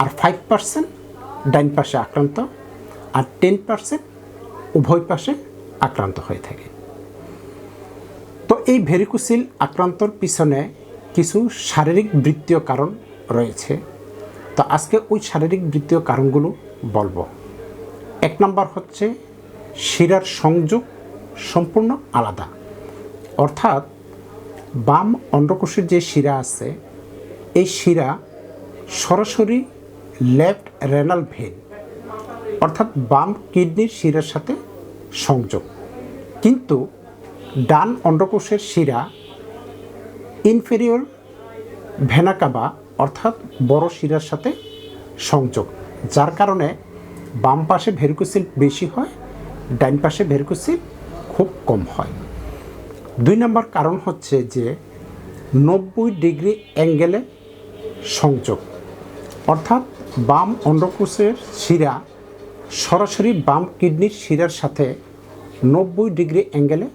আর 5% ডাইন পাশে আক্রান্ত, আর 10% উভয় পাশে আক্রান্ত হয়ে থাকে। তো এই ভেরিকোসিল আক্রান্তর পিছনে কিছু শারীরিক বৃত্তীয় কারণ রয়েছে। তো আজকে ওই শারীরিক বৃত্তীয় কারণগুলো বলবো। 1 নম্বর হচ্ছে শিরার সংযোগ সম্পূর্ণ আলাদা, অর্থাৎ বাম অন্ডকোষের যে শিরা আছে এই শিরা সরাসরি লেফট রেনাল ভেন অর্থাৎ বাম কিডনির শিরার সাথে সংযোগ, কিন্তু ডান অন্ডকোষের শিরা ইনফেরিয়র ভেনা কাভা অর্থাৎ বড় শিরার সাথে সংযোগ, যার কারণে বাম পাশে ভেরিকোসিল বেশি হয়, ডান পাশে ভেরিকোসিল খুব কম হয়। 2 নম্বর কারণ হচ্ছে যে 90 ডিগ্রি অ্যাঙ্গেলে সংযোগ, অর্থাৎ বাম অন্ডকোষের শিরা সরাসরি বাম কিডনির শিরার সাথে 90 ডিগ্রি অ্যাঙ্গেলে